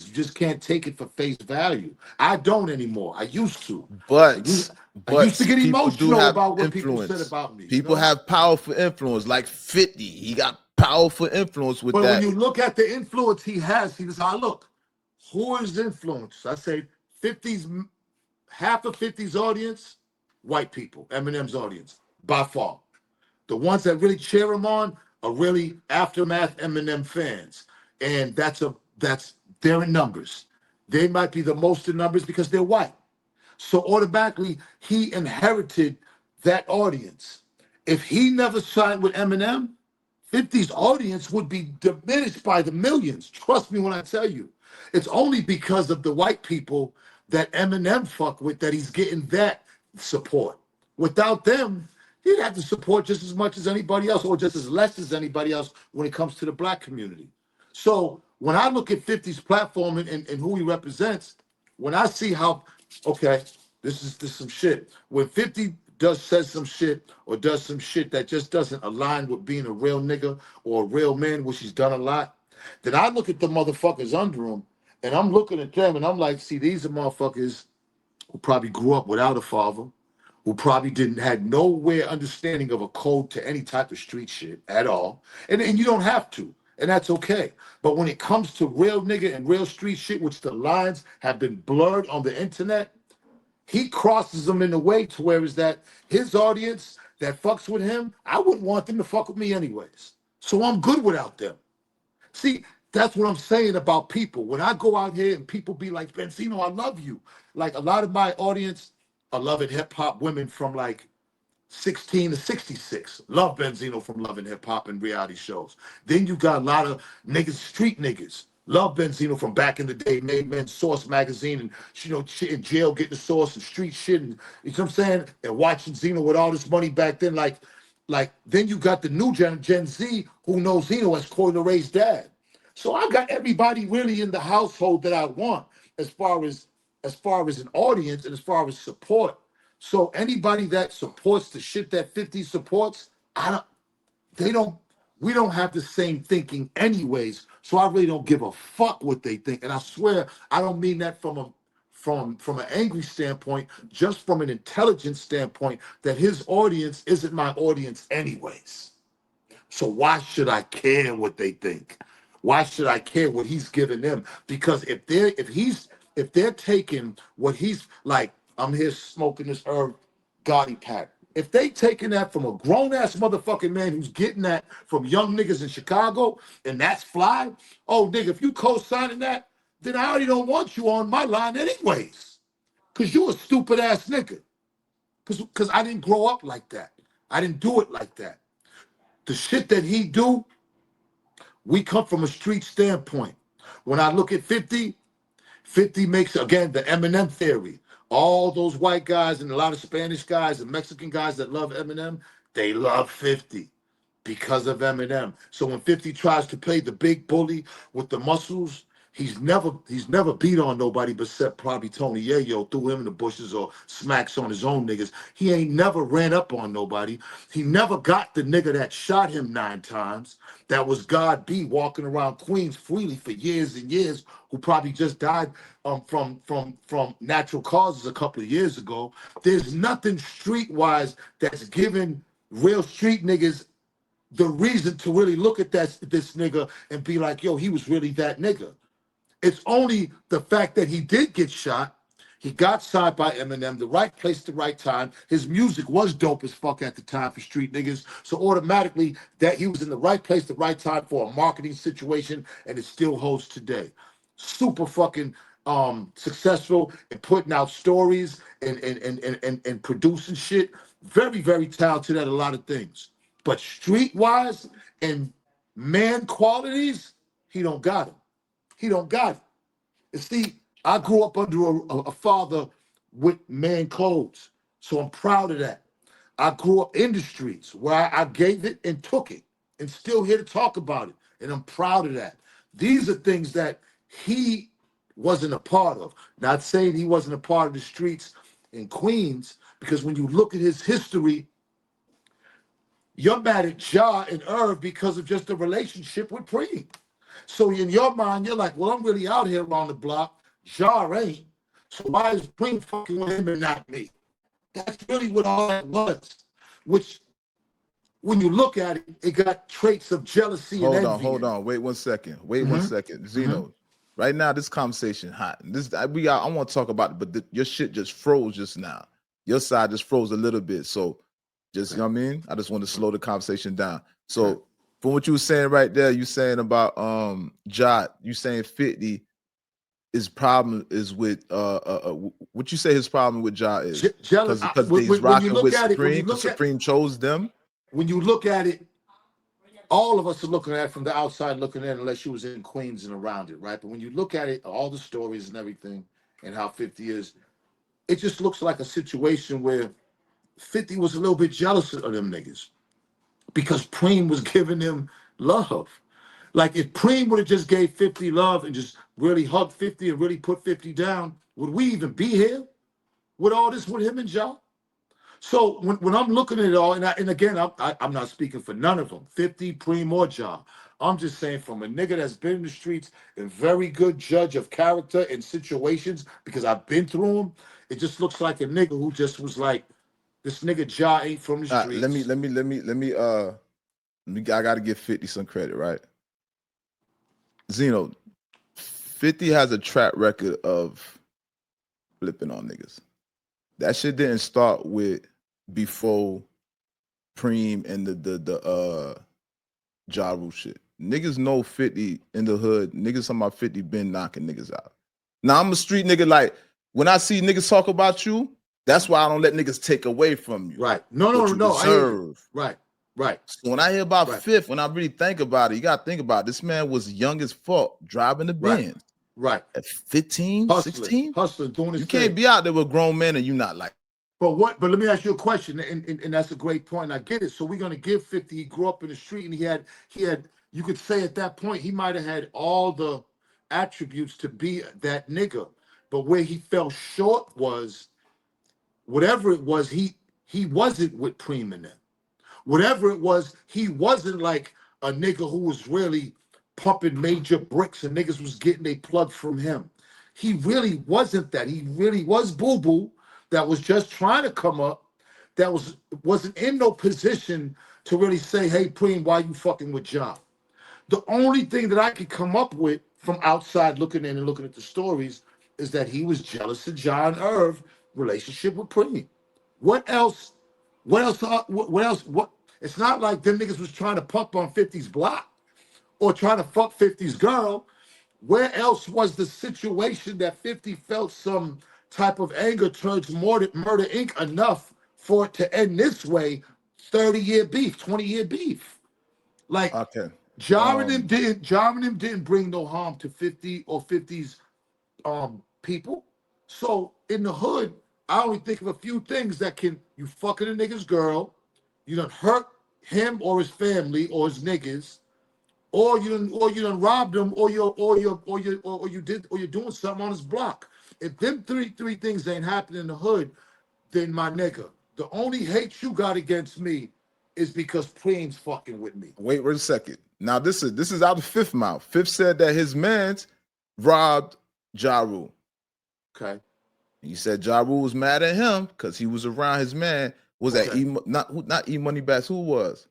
You just can't take it for face value. I don't anymore. I used to. I used, But I used to get people do emotional have about what people said influence. about me, you People know? have powerful influence, like 50. He got powerful influence with But when that. you look at the influence he has, he was, I look, who is influence? I say 50's, half of 50's audience, white people, Eminem's audience, by far. The ones that really cheer him on are really aftermath Eminem fans, and that's they're in numbers. They might be the most in numbers because they're white. So automatically he inherited that audience. If he never signed with Eminem, 50's audience would be diminished by the millions. Trust me when I tell you. It's only because of the white people that Eminem fuck with that he's getting that support. Without them, he'd have to support just as much as anybody else or just as less as anybody else when it comes to the black community. So when I look at 50's platform and who he represents, when I see how, okay, this some shit. When 50 says some shit or does some shit that just doesn't align with being a real nigga or a real man, which he's done a lot, then I look at the motherfuckers under him and I'm looking at them and I'm like, see, these are motherfuckers who probably grew up without a father, who probably didn't had nowhere understanding of a code to any type of street shit at all. And you don't have to. And that's okay. But when it comes to real nigga and real street shit, which the lines have been blurred on the internet, he crosses them in a way to where is that his audience that fucks with him, I wouldn't want them to fuck with me anyways. So I'm good without them. See, that's what I'm saying about people. When I go out here and people be like, Benzino, I love you. Like a lot of my audience are loving hip hop women from like 16 to 66. Love Benzino from loving hip hop and reality shows. Then you got a lot of niggas, street niggas. Love Benzino from back in the day, made men Source magazine and shit in jail getting the source and street shit and you know what I'm saying? And watching Zeno with all this money back then. Like then you got the new Gen Z who knows Zeno as Coyle Ray's dad. So I got everybody really in the household that I want as far as an audience and as far as support. So anybody that supports the shit that 50 supports, I don't they don't we don't have the same thinking anyways. So I really don't give a fuck what they think. And I swear I don't mean that from an angry standpoint, just from an intelligent standpoint, that his audience isn't my audience anyways. So why should I care what they think? Why should I care what he's giving them? Because if they're taking what he's like, I'm here smoking this herb Gotti pack. If they taking that from a grown ass motherfucking man who's getting that from young niggas in Chicago, and that's fly, oh nigga, if you co-signing that, then I already don't want you on my line anyways. Cause you a stupid ass nigga. Cause I didn't grow up like that. I didn't do it like that. The shit that he do, we come from a street standpoint. When I look at 50, 50 makes, again, the Eminem theory. All those white guys and a lot of Spanish guys and Mexican guys that love Eminem, they love 50 because of Eminem. So when 50 tries to play the big bully with the muscles, he's never beat on nobody except probably Tony Yayo, threw him in the bushes or smacks on his own niggas. He ain't never ran up on nobody. He never got the nigga that shot him 9 times. That was God B walking around Queens freely for years and years, who probably just died from natural causes a couple of years ago. There's nothing streetwise that's giving real street niggas the reason to really look at this nigga and be like, yo, he was really that nigga. It's only the fact that he did get shot. He got signed by Eminem, the right place, the right time. His music was dope as fuck at the time for street niggas. So automatically that he was in the right place, the right time for a marketing situation, and it still holds today. Super fucking successful in putting out stories and producing shit. Very, very talented at a lot of things. But streetwise and man qualities, he don't got it. He don't got it. And see, I grew up under a father with man codes, so I'm proud of that. I grew up in the streets where I gave it and took it, and still here to talk about it, and I'm proud of that. These are things that he wasn't a part of. Not saying he wasn't a part of the streets in Queens, because when you look at his history, you're mad at Ja and Irv because of just the relationship with Preem. So in your mind, you're like, well, I'm really out here on the block. Jar ain't. So why is Preem fucking with him and not me? That's really what all that was. Which, when you look at it, it got traits of jealousy and envy Hold in it. on. Wait 1 second. Wait one Mm-hmm. second. Mm-hmm. Zeno, right now this conversation hot. I want to talk about it, but your shit just froze just now. Your side just froze a little bit. So just Okay. you know what I mean? I just want to slow the conversation down. Okay. So from what you were saying right there, you saying about Jot, you saying 50, his problem is with what you say his problem with Jot is Jealous. because they's When you rocking look with at it, Supreme because Supreme chose them. when you look at it, all of us are looking at it from the outside looking in, unless you was in Queens and around it, right? But when you look at it, all the stories and everything, and how 50 is, it just looks like a situation where 50 was a little bit jealous of them niggas because Preem was giving him love. Like if Preem would have just gave 50 love and just really hugged 50 and really put 50 down, would we even be here with all this with him and Ja? So when I'm looking at it all, and again, I'm not speaking for none of them, 50, Preem, or Ja. I'm just saying from a nigga that's been in the streets and very good judge of character and situations because I've been through them, it just looks like a nigga who just was like, this nigga Ja ain't from the Let me streets. I gotta give 50 some credit, right? Zeno, 50 has a track record of flipping on niggas. That shit didn't start with before Preem and the Ja Rule shit. Niggas know 50 in the hood. Niggas talking about 50 been knocking niggas out. Now I'm a street nigga. Like when I see niggas talk about you, that's why I don't let niggas take away from you Right. No, what no, you no. I hear you. deserve. Right. Right. So when I hear about Right. Fifth, when I really think about it, you gotta think about it. This man was young as fuck, driving the Right. Benz Right. at 15, Hustling. 16. Hustling, doing You his can't thing. be out there with grown men and you not like. But let me ask you a question, and that's a great point. I get it. So we're gonna give 50. He grew up in the street and he had you could say at that point he might have had all the attributes to be that nigga. But where he fell short was whatever it was, he wasn't with Preem and them. Whatever it was, he wasn't like a nigga who was really pumping major bricks and niggas was getting a plug from him. He really wasn't that. He really was Boo Boo that was just trying to come up, that wasn't in no position to really say, hey, Preem, why you fucking with Ja? The only thing that I could come up with from outside looking in and looking at the stories is that he was jealous of John Irv relationship with Preem. What else? What else? What else? What? It's not like them niggas was trying to pump on 50's block or trying to fuck 50's girl. Where else was the situation that 50 felt some type of anger towards Murder Inc. enough for it to end this way? 30-year beef, 20-year beef. Like Okay. Jared didn't bring no harm to 50 or 50's people. So in the hood, I only think of a few things that can you fucking a nigga's girl, you done hurt him or his family or his niggas, or you done robbed him, or you're doing something on his block. If them three things ain't happening in the hood, then my nigga, the only hate you got against me is because Preem's fucking with me. Wait a second. Now this is out of Fifth mouth. Fifth said that his mans robbed Ja Rule. Okay. He said Ja Rule was mad at him because he was around his man. Was that Okay. not E Money Bats? Who was?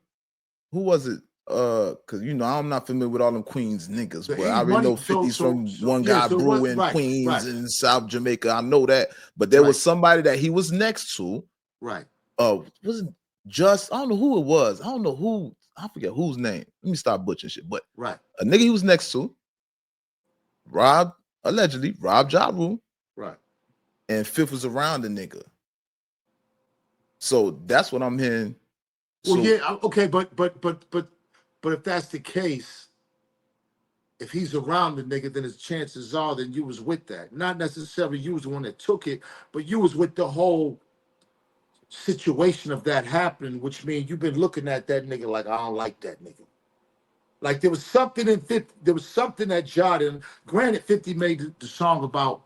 Who was it? Because I'm not familiar with all them Queens niggas, The but I E already know money, 50's from One yeah, Guy so Brew what in right, Queens right, and South Jamaica. I know that. But there right, was somebody that he was next to. right. Wasn't just I don't know who it was. I don't know who. I forget whose name. Let me stop butchering shit. But Right. a nigga he was next to allegedly robbed Ja Rule, Right. and Fifth was around the nigga. So that's what I'm hearing. Well, So yeah, okay, but if that's the case, if he's around the nigga, then his chances are that you was with that. Not necessarily you was the one that took it, but you was with the whole situation of that happening, which means you've been looking at that nigga like I don't like that nigga. Like there was something in 50, there was something that jarred him. Granted, 50 made the song about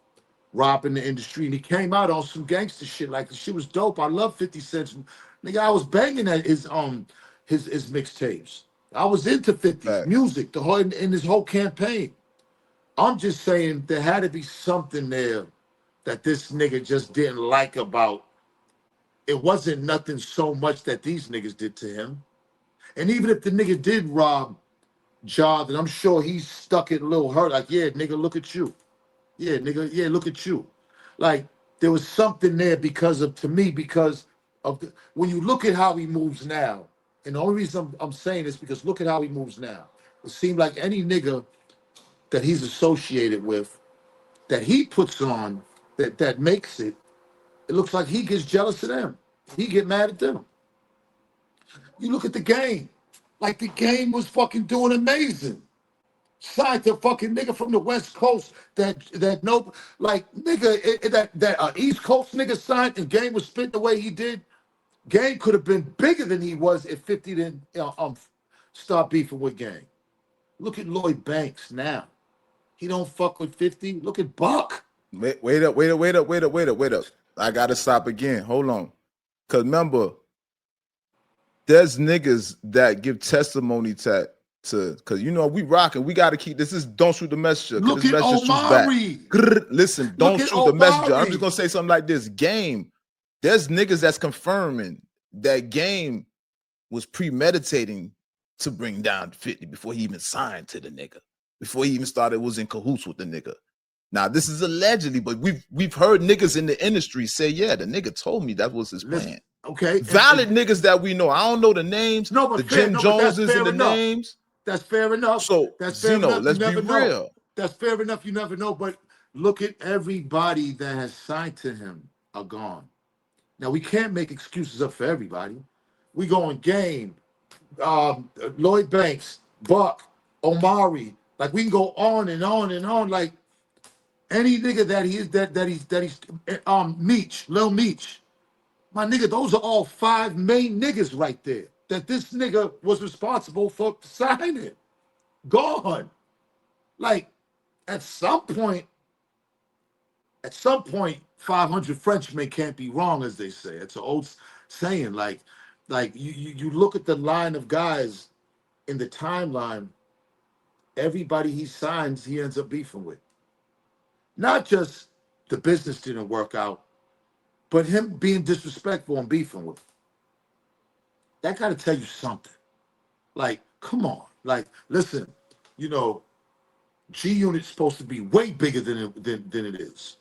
robbing the industry, and he came out on some gangster shit. Like the shit was dope. I love 50 Cent's. Nigga, I was banging at his mixtapes. I was into 50's Facts. music, the whole in this whole campaign. I'm just saying there had to be something there that this nigga just didn't like about. It wasn't nothing so much that these niggas did to him. And even if the nigga did rob Ja, then I'm sure he's stuck it a little hurt. Like, yeah, nigga, look at you. Yeah, nigga, yeah, look at you. Like, there was something there because of, to me, because of when you look at how he moves now, and the only reason I'm saying this because look at how he moves now. It seemed like any nigga that he's associated with, that he puts on, that makes it, it looks like he gets jealous of them. He get mad at them. You look at the game. Like the game was fucking doing amazing. Signed to fucking nigga from the West Coast that no like nigga that East Coast nigga signed and Game was spitting the way he did. Game could have been bigger than he was if 50 didn't start beefing with Game. Look at Lloyd Banks now. He don't fuck with 50. Look at Buck. Wait up. I gotta stop again. Hold on. Cause remember, there's niggas that give testimony to cause you know we rocking. We gotta keep this is don't shoot the messenger. Cause Look this at messenger shoots back. Omari. Listen, Look don't at shoot the messenger. I'm Omari. just gonna say something like this. Game, there's niggas that's confirming that Game was premeditating to bring down 50 before he even signed to the nigga. Before he even started was in cahoots with the nigga. Now this is allegedly, but we've heard niggas in the industry say, yeah, the nigga told me that was his plan. Okay. Valid niggas that we know. I don't know the names. No, but the fair, Jim no, but that's Joneses fair and the enough. names. That's fair enough. So that's fair Zeno, enough. let's You be never real. know. That's fair enough. You never know. But look at everybody that has signed to him are gone. Now we can't make excuses up for everybody. We going Game, Lloyd Banks, Buck, Omari. Like we can go on and on and on. Like any nigga that he is that he's Meech, Lil Meech. My nigga, those are all 5 main niggas right there that this nigga was responsible for signing. Gone. Like at some point, 500 Frenchmen can't be wrong, as they say. It's an old saying. Like you look at the line of guys in the timeline, everybody he signs, he ends up beefing with. Not just the business didn't work out, but him being disrespectful and beefing with. That got to tell you something. Like, come on. Like, listen, you know, G Unit's supposed to be way bigger than it is.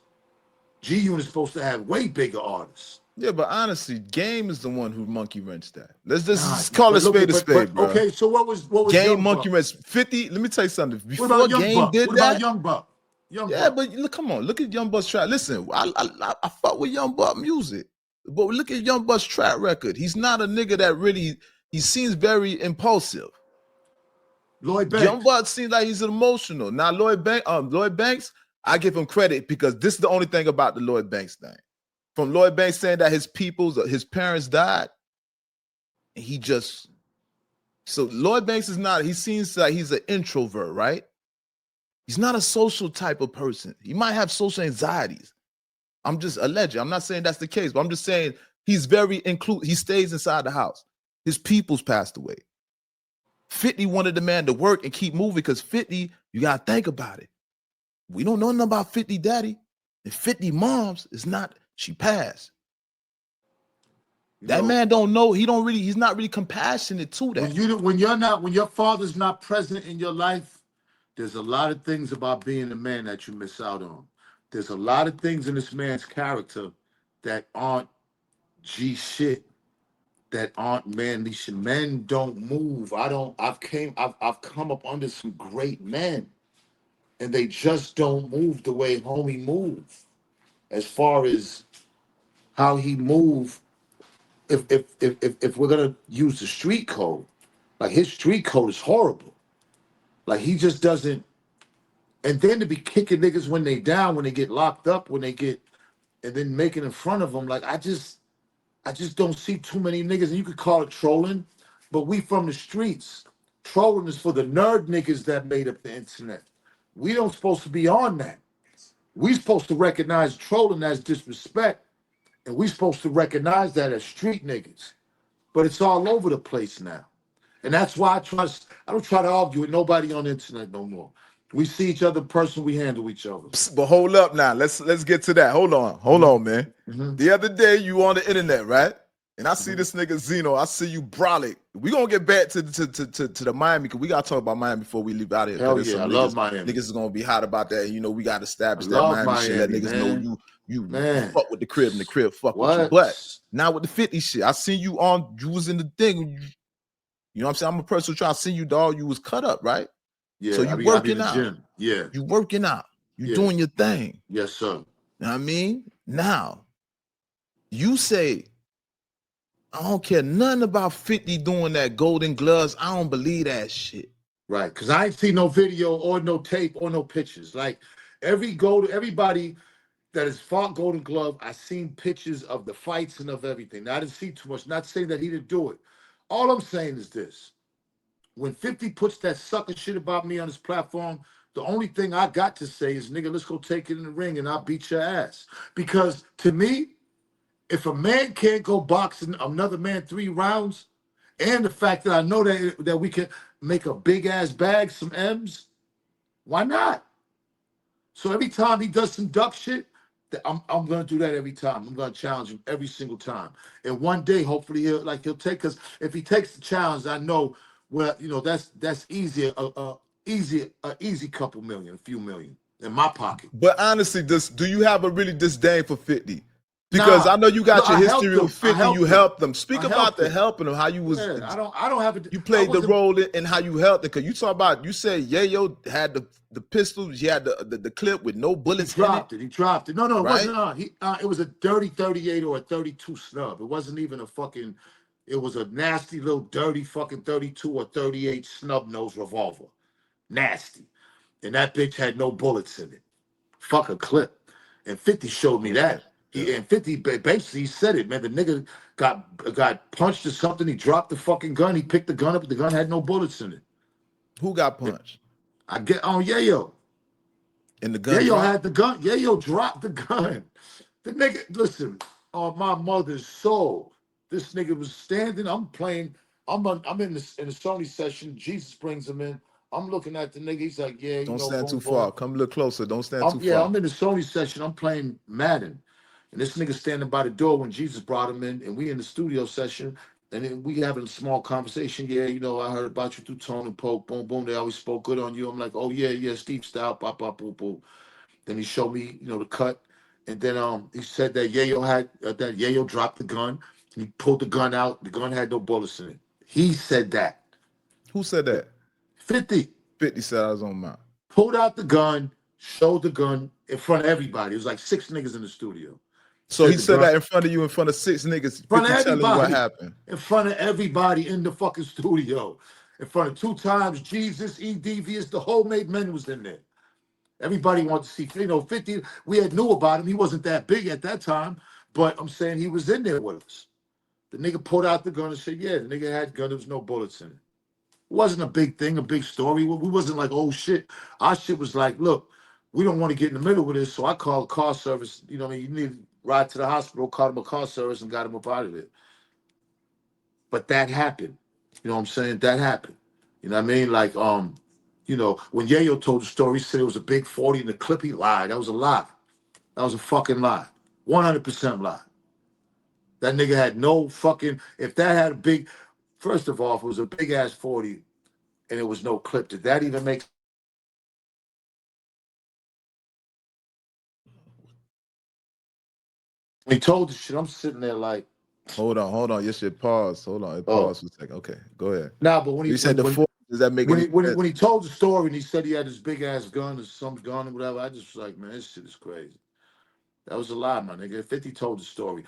G Unit's supposed to have way bigger artists. Yeah, but honestly, Game is the one who monkey wrenched that. Let's just call it spade a spade, bro. Okay, so what was Game Young monkey Buck? wrenched 50. Let me tell you something. What about Before Young Game Buck? did What that, about Young Buck? yeah, but look, come on, look at Young Buck's track. Listen, I fuck with Young Buck music, but look at Young Buck's track record. He's not a nigga that really. He seems very impulsive. Lloyd Banks. Young Buck seems like he's emotional. Now Lloyd Banks, I give him credit because this is the only thing about the Lloyd Banks thing. From Lloyd Banks saying that his parents died, and he just. So Lloyd Banks is not. He seems like he's an introvert, right? He's not a social type of person. He might have social anxieties. I'm just alleging. I'm not saying that's the case, but I'm just saying he's very He stays inside the house. His people's passed away. 50 wanted the man to work and keep moving because 50, you got to think about it. We don't know nothing about 50 daddy. And 50 moms is not, she passed. That man don't know. He's not really compassionate to that. When your father's not present in your life, there's a lot of things about being a man that you miss out on. There's a lot of things in this man's character that aren't G shit, that aren't manly shit. Men don't move. I've come up under some great men, and they just don't move the way homie moves. As far as how he move, if we're gonna use the street code, like his street code is horrible. Like he just doesn't. And then to be kicking niggas when they down, when they get locked up, and then making in front of them, like I just don't see too many niggas. And you could call it trolling, but we from the streets. Trolling is for the nerd niggas that made up the internet. We don't supposed to be on that. We supposed to recognize trolling as disrespect, and we supposed to recognize that as street niggas. But it's all over the place now. And that's why I don't try to argue with nobody on the internet no more. We see each other in person, we handle each other. But hold up now. Let's get to that. Hold on, man. Mm-hmm. The other day you on the internet, right? And I see Mm-hmm. this nigga Zeno. I see you brolic. We gonna get back to the Miami because we gotta talk about Miami before we leave out here. Because Hell there's yeah, I some love Miami. niggas is gonna be hot about that. And, you know, we gotta I establish that love Miami shit. Let Miami, niggas know man. you Man. fuck with the crib and the crib fuck with you. What? But now with the 50 shit, I seen you was in the thing. You know what I'm saying? I'm a person who try to see you, dog. You was cut up, right? Yeah, So you I be in working the out. gym. Yeah. You working out. You Yeah. doing your thing. Yes, sir. You know what I mean? Now, you say, I don't care nothing about 50 doing that Golden Gloves. I don't believe that shit. Right. Because I ain't seen no video or no tape or no pictures. Like everybody that has fought Golden Glove, I seen pictures of the fights and of everything. Now, I didn't see too much. Not saying that he didn't do it. All I'm saying is this. When 50 puts that sucker shit about me on his platform, the only thing I got to say is, nigga, let's go take it in the ring and I'll beat your ass. Because to me, if a man can't go boxing another man 3 rounds, and the fact that I know that we can make a big ass bag, some M's, why not? So every time he does some duck shit, I'm gonna do that every time. I'm gonna challenge him every single time. And one day, hopefully, he'll take. Because if he takes the challenge, I know, well, you know, that's easy, easy couple million, a few million in my pocket. But honestly, do you have a really disdain for 50? Because Nah, I know you look, got your I helped history with him. I 50. You helped him. helped them. Speak I about helped the him. helping them, how you was. Yeah, I don't have it. You I played the wasn't. role in how you helped it. Because you talk about, you said Yayo had the pistols, he had the clip with no He bullets in it, dropped it. He dropped it. No, it right? wasn't. It was a dirty 38 or a 32 snub. It wasn't even a fucking. It was a nasty little dirty fucking 32 or 38 snub nose revolver. Nasty. And that bitch had no bullets in it. Fuck a clip. And 50 showed me Okay. that. Yeah. And 50 basically said it, man. The nigga got punched or something. He dropped the fucking gun. He picked the gun up. The gun had no bullets in it. Who got punched? I get on Yayo. And the gun Yayo dropped? had the gun. Yayo dropped the gun. The nigga, listen, on my mother's soul, this nigga was standing. I'm playing. I'm in the Sony session. Jesus brings him in. I'm looking at the nigga. He's like, yeah, you Don't know, stand boom, too boom. far. Come a little closer. Don't stand too I'm far. in the Sony session. I'm playing Madden. And this nigga standing by the door when Jesus brought him in, and we in the studio session, and then we having a small conversation. Yeah, you know, I heard about you through Tone and Poke. Boom, boom. They always spoke good on you. I'm like, oh yeah, Steve Style, pop, pop, boom, boom. Then he showed me, you know, the cut, and then he said that Yayo had that Yayo dropped the gun. He pulled the gun out. The gun had no bullets in it. He said that. Who said that? 50 50 said I was on mine. pulled out the gun, showed the gun in front of everybody. It was like 6 niggas in the studio. So he The said gun that in front of you, in front of 6 niggas, in front of 50 telling you what everybody, happened. in front of everybody in the fucking studio, in front of 2 times Jesus, E. Devious, the whole made men was in there. Everybody wanted to see, you know, 50. We had knew about him. He wasn't that big at that time, but I'm saying he was in there with us. The nigga pulled out the gun and said, yeah, the nigga had a gun. There was no bullets in it. It wasn't a big thing, a big story. We wasn't like, oh shit. Our shit was like, look, we don't want to get in the middle with this, so I called a car service. You know what I mean? You need to ride to the hospital, called him a car service and got him up out of it. But that happened. You know what I'm saying? That happened. You know what I mean? Like, you know, when Yayo told the story, he said it was a big 40 in the clip. He lied. That was a lie. That was a fucking lie. 100% lie. That nigga had no fucking, if that had a big, first of all, if it was a big ass 40 and it was no clip, did that even make when he told the shit, I'm sitting there like, Hold on. Yes, shit. Pause. Hold on. oh. Pause for a second. Okay, go ahead. Nah, but when he You said the 4, does that make any sense? when he told the story and he said he had this big ass gun or some gun or whatever, I just was like, man, this shit is crazy. That was a lie, my nigga. 50 told the story.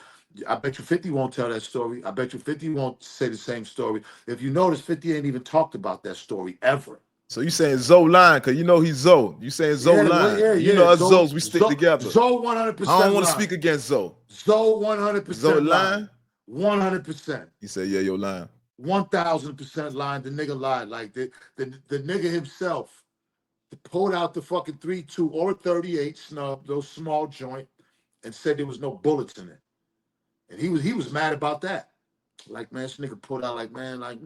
I bet you 50 won't tell that story. I bet you 50 won't say the same story. If you notice, 50 ain't even talked about that story ever. So you saying Zoe lying, because you know he's Zoe. You saying Zoe lying. You know us Zoes, we stick together. Zoe 100% I don't want to lying. speak against Zoe. Zoe 100% Zoe lying. lying? 100%. He said, yeah, you're lying. 1,000% lying. The nigga lied. Like the nigga himself pulled out the fucking 32 or 38 snub, those small joint, and said there was no bullets in it. And he was mad about that. Like, man, this nigga put out, like, man, like,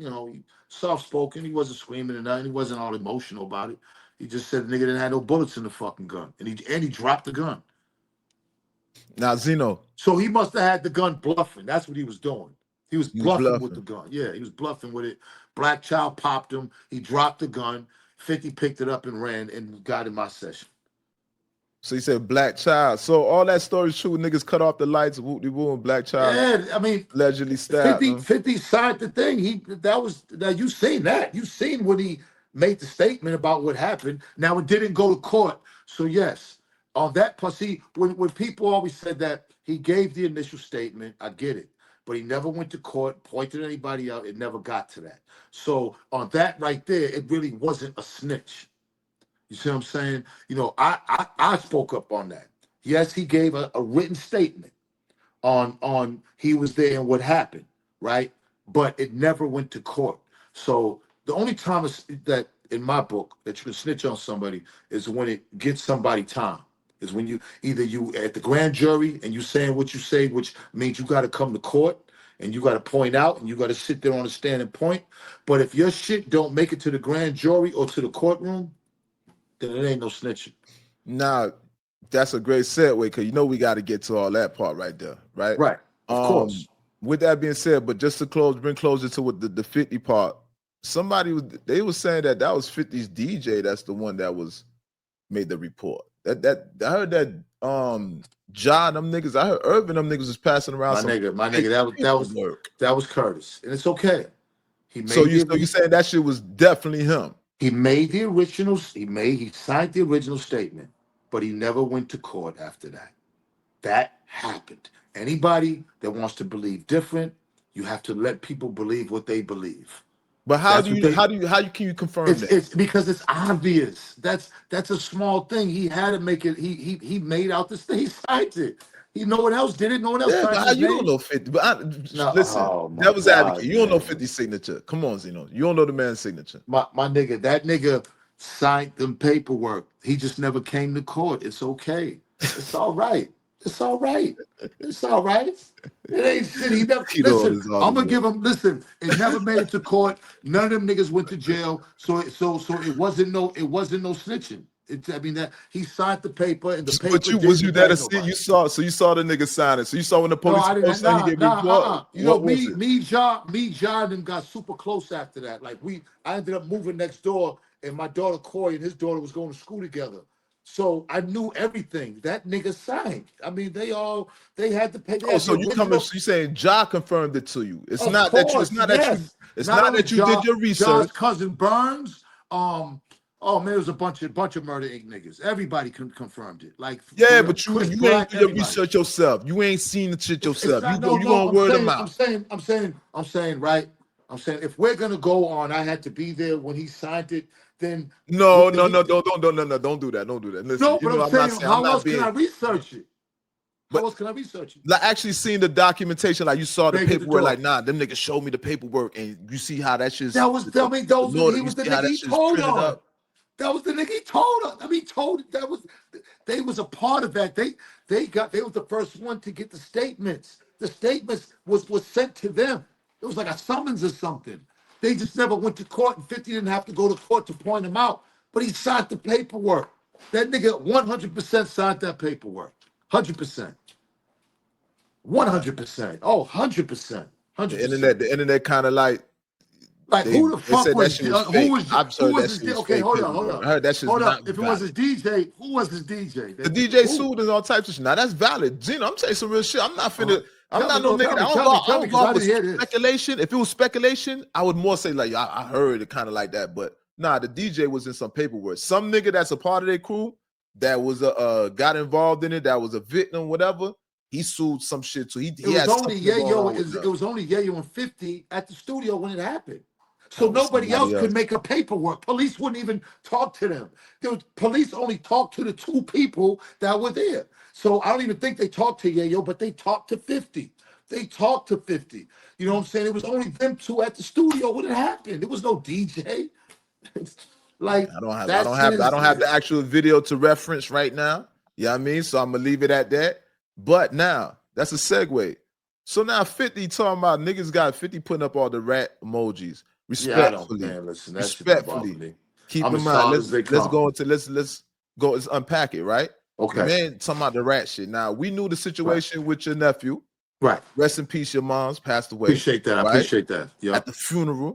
soft spoken. He wasn't screaming or nothing. He wasn't all emotional about it. He just said the nigga didn't have no bullets in the fucking gun, and he dropped the gun. Now, Zeno, So he must have had the gun bluffing. That's what he was doing. He was he was bluffing with the bluffing. gun. Yeah, he was bluffing with it. Black child popped him. He dropped the gun. 50 picked it up and ran and got in my session. So he said black child. So all that story's true. Niggas cut off the lights, whoop de woo, and black child Yeah, I mean, allegedly stabbed 50, him. 50 signed the thing. Now you seen that. You seen when he made the statement about what happened. Now it didn't go to court. So yes, on that plus when people always said that he gave the initial statement, I get it. But he never went to court, pointed anybody out, it never got to that. So on that right there, it really wasn't a snitch. You see what I'm saying? I spoke up on that. Yes, he gave a written statement on he was there and what happened, right? But it never went to court. So the only time that in my book that you can snitch on somebody is when it gets somebody time. Is when you either you at the grand jury and you saying what you say, which means you got to come to court and you got to point out and you got to sit there on a stand and point. But if your shit don't make it to the grand jury or to the courtroom, then it ain't no snitching. Now, that's a great segue because we got to get to all that part right there, right? Right. Of course. With that being said, but just to bring closer to what the 50 part, they was saying that was 50's DJ. That's the one that was made the report. That I heard that John, them niggas, I heard Irvin, them niggas was passing around My nigga, that was Curtis, and it's okay. So you saying that shit was definitely him? He made the original. He signed the original statement, but he never went to court after that. That happened. Anybody that wants to believe different, you have to let people believe what they believe. But how can you confirm that? It's because it's obvious. That's a small thing. He had to make it. He made out this thing. He signed it. No one else did it. No one else signed but his you name. don't know 50. But listen, that was advocate. You don't know 50's signature. Come on, Zeno. You don't know the man's signature. My nigga, that nigga signed them paperwork. He just never came to court. It's okay. It's all right. It's all right. It's all right. It ain't shit. He never listen. I'm gonna give him. Listen, it never made it to court. None of them niggas went to jail. So it wasn't no snitching. I mean that he signed the paper and the paper. But was you there to see? You saw the nigga sign it. So you saw when the police he gave report. Me, John, and got super close after that. Like I ended up moving next door, and my daughter Corey and his daughter was going to school together. So I knew everything. That nigga signed. I mean, they had to pay. So you saying Ja confirmed it to you? It's not that you did your research. Ja's cousin Burns. Oh man, there was a bunch of Murder Inc. niggas. Everybody confirmed it. Like but you ain't do your research yourself. You ain't seen the shit yourself. You gonna word them out. I'm saying right. I'm saying if we're gonna go on, I had to be there when he signed it. Then no, don't do that. Don't do that. Listen, no, but I'm saying, how else can I research it? How else can I research it? Like actually seeing the documentation, like you saw the paperwork, like nah, them niggas showed me the paperwork, and you see how that shit's. He was the nigga he told on. That was the nigga he told on. I mean, they was a part of that. They was the first one to get the statements. The statements was sent to them. It was like a summons or something. They just never went to court, and 50 didn't have to go to court to point him out. But he signed the paperwork. That nigga 100% signed that paperwork. 100%. 100%. Oh, 100%. 100%. The internet kind of like who the fuck was who was his okay, hold on. I heard that shit's not if it was his DJ, who was his DJ? The DJ sued and all types of shit. Now that's valid. Gino, I'm saying some real shit. I'm not finna. I'm not no nigga. I don't go with speculation. If it was speculation, I would more say like I heard it kind of like that. But nah, the DJ was in some paperwork. Some nigga that's a part of their crew that was got involved in it, that was a victim, whatever. He sued some shit too. It was only Yayo and 50 at the studio when it happened. So nobody else could make a paperwork. Police wouldn't even talk to them. Police only talked to the two people that were there. So I don't even think they talked to Yayo, but they talked to 50. They talked to 50. You know what I'm saying? It was only them two at the studio when it happened. There was no DJ. Like I don't have the actual video to reference right now. You know what I mean? So I'm gonna leave it at that. But now that's a segue. So now 50 talking about niggas got 50 putting up all the rat emojis. Yeah, I don't, Respectfully, man. Listen, that shit don't bother respectfully. me. Keep I'm in as mind, solid as they let's come. go into let's unpack it, right? The Okay. man talking about the rat shit. Now we knew the situation with your nephew. Right. Rest in peace, your mom's passed away. Appreciate that. I Right? appreciate that. Yeah. At the funeral.